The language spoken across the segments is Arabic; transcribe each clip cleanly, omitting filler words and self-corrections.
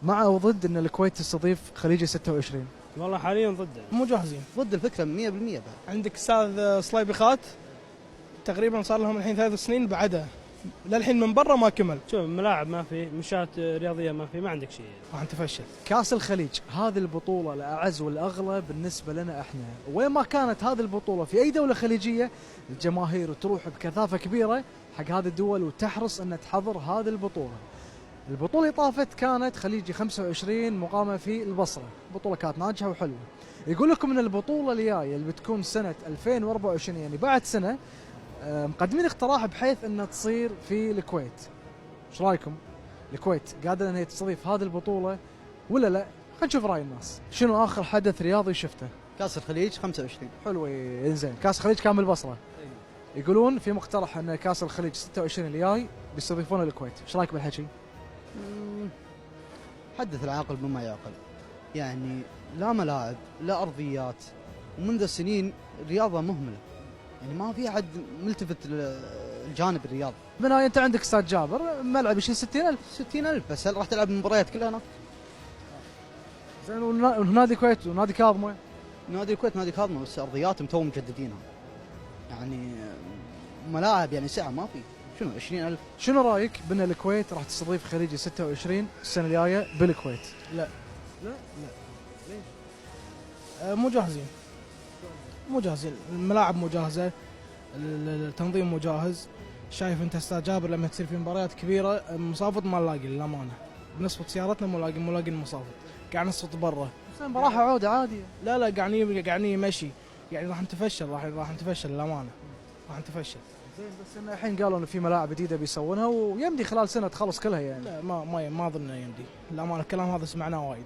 مع او ضد ان الكويت تستضيف خليجي 26؟ والله حاليا ضده. مو جاهزين. ضد الفكره 100% بعد. عندك استاذ صليبيخات تقريبا صار لهم الحين 3 سنين بعدها للحين من برا ما كمل. شوف ملاعب ما في، مشات رياضيه ما في، ما عندك شيء. راح نتفشل. كاس الخليج هذه البطولة الأعز والأغلى بالنسبة لنا احنا، وين ما كانت هذه البطولة في أي دولة خليجية الجماهير تروح بكثافة كبيرة حق هذه الدول وتحرص أن تحضر هذه البطولة. البطولة اللي طافت كانت خليجي 25 مقامة في البصرة، البطولة كانت ناجحة وحلوة. يقول لكم أن البطولة الجاية اللي بتكون سنة 2024 يعني بعد سنة مقدمين اقتراح بحيث أنها تصير في الكويت. ايش رايكم؟ الكويت قادرة أنها تستضيف هذه البطولة ولا لا؟ خلينا نشوف رأي الناس. شنو آخر حدث رياضي شفته؟ كاس الخليج 25. حلو. انزين، كاس الخليج كان بالبصرة. يقولون في مقترح أن كاس الخليج 26 الجاي بيستضيفونه الكويت، ايش رايك بالحكي؟ حدث العاقل بما يعقل. يعني لا ملاعب لا ارضيات، ومنذ سنين رياضه مهمله، يعني ما في احد ملتفت الجانب الرياضي. بالنهاية انت عندك استاد جابر ملعب يشيل 60,000. 60,000 بس هل راح تلعب المباريات كلها هناك؟ زين، ونادي الكويت ونادي كاظمه. نادي الكويت نادي كاظمه بس ارضياتهم تو مجددينها. يعني ملاعب يعني سعه ما في. شنو 20,000؟ شنو رايك بان الكويت راح تستضيف خليجي 26 السنه الجايه بالكويت؟ لا لا. ليش؟ مو جاهزين. الملاعب مو جاهزه، التنظيم مو جاهز. شايف انت استاذ جابر لما تصير في مباريات كبيره مصافط ما نلاقي للامانه، بنصفط سيارتنا مو لاقي المصافط، قاعد نصفط برا. براحه عوده عاديه. لا قاعدين يمشي، يعني راح نتفشل للامانه، راح نتفشل. زين، بس انه الحين قالوا انه في ملاعب جديده بيسوونها ويمدي خلال سنه تخلص كلها يعني. لا ما اظن يمدي للامانه، الكلام هذا سمعناه وايد.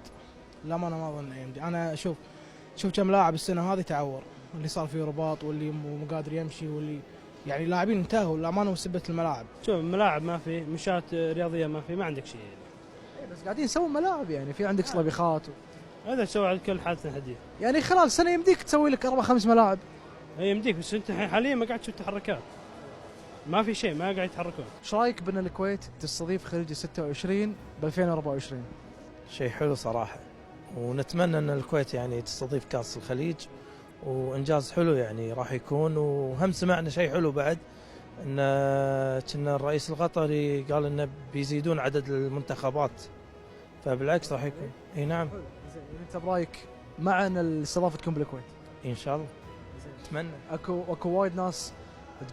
للامانه ما اظن يمدي. انا شوف كم لاعب السنه هذه تعور، اللي صار فيه رباط واللي مو قادر يمشي واللي يعني لاعبين انتهوا للامانه وسبه الملاعب. شوف ملاعب ما في، مشات رياضيه ما في، ما عندك شيء. بس قاعدين يسوون ملاعب، يعني في عندك صليبيخات هذا تسوي على كل حالة حديث. يعني خلال سنه يمديك تسوي لك 4-5 ملاعب. هي يمديك، بس انت حاليا ما قاعد تشوف تحركات، ما في شيء، ما قاعد يتحركون. ايش رايك بان الكويت تستضيف خليجي 26 ب 2024؟ شيء حلو صراحة، ونتمنى أن الكويت يعني تستضيف كأس الخليج، وإنجاز حلو يعني راح يكون. وهم سمعنا شيء حلو بعد، أن كنا الرئيس القطري قال أنه بيزيدون عدد المنتخبات، فبالعكس راح يكون. اي نعم. زين، انت برايك مع ان الاستضافه تكون بالكويت؟ إن شاء الله. أتمنى. اكو وايد ناس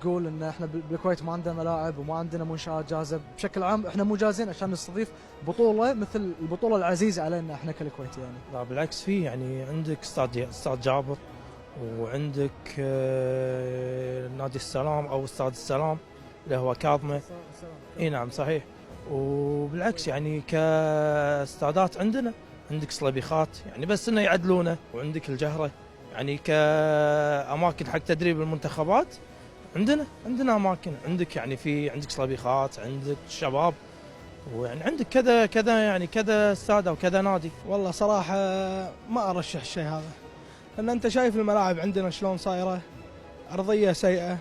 تقول ان احنا بالكويت ما عندنا ملاعب وما عندنا منشآت جاهزه، بشكل عام احنا مو جاهزين عشان نستضيف بطوله مثل البطوله العزيزه علينا احنا كالكويت يعني. لا بالعكس، فيه يعني عندك استاد جابر، وعندك نادي السلام او استاد السلام اللي هو كاظمه. اي نعم صحيح. وبالعكس يعني كاستادات عندك صليبيخات يعني، بس انه يعدلونه، وعندك الجهره يعني كاماكن حق تدريب المنتخبات. عندنا اماكن، عندك صليبيخات، عندك شباب، ويعني عندك كذا يعني كذا استاد او كذا نادي. والله صراحه ما ارشح الشيء هذا، لان انت شايف الملاعب عندنا شلون صايره، ارضيه سيئه،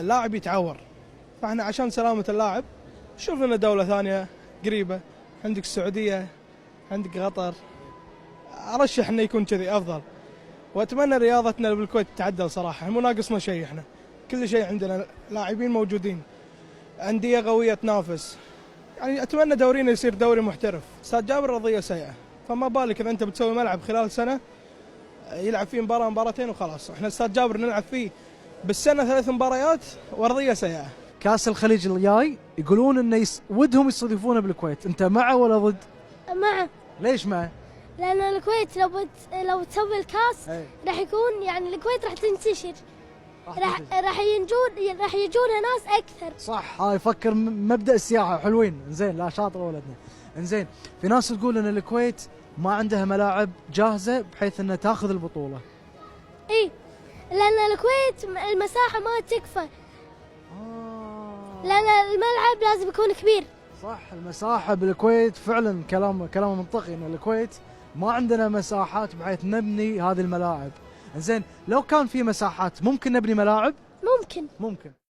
لاعب يتعور. فاحنا عشان سلامه اللاعب شوف لنا دوله ثانيه قريبه، عندك السعوديه، عندك قطر. ارشح انه يكون كذي افضل، واتمنى رياضتنا بالكويت تتعدل صراحه. مو ناقصنا شيء، احنا كل شيء عندنا، لاعبين موجودين، انديه قويه تنافس. يعني اتمنى دورينا يصير دوري محترف. استاد جابر ارضيه سيئه، فما بالك اذا انت بتسوي ملعب خلال سنه يلعب فيه مباراتين وخلاص. احنا استاد جابر نلعب فيه بالسنه 3 مباريات وارضيه سيئه. كاس الخليج الجاي يقولون انه ودهم يستضيفونه بالكويت، انت مع ولا ضد؟ مع. ليش مع؟ لأن الكويت لو تسوي الكاس راح يكون يعني الكويت راح تنتشر، راح يجونها ناس أكثر. صح، هاي يفكر مبدأ السياحة. حلوين. انزين، لا شاطر ولدنا. انزين، في ناس تقول ان الكويت ما عندها ملاعب جاهزة بحيث انها تاخذ البطولة. اي، لأن الكويت المساحة ما تكفى. لأن الملعب لازم يكون كبير. صح، المساحة بالكويت فعلا كلام منطقي، ان الكويت ما عندنا مساحات بحيث نبني هذه الملاعب. زين، لو كان في مساحات ممكن نبني ملاعب؟ ممكن.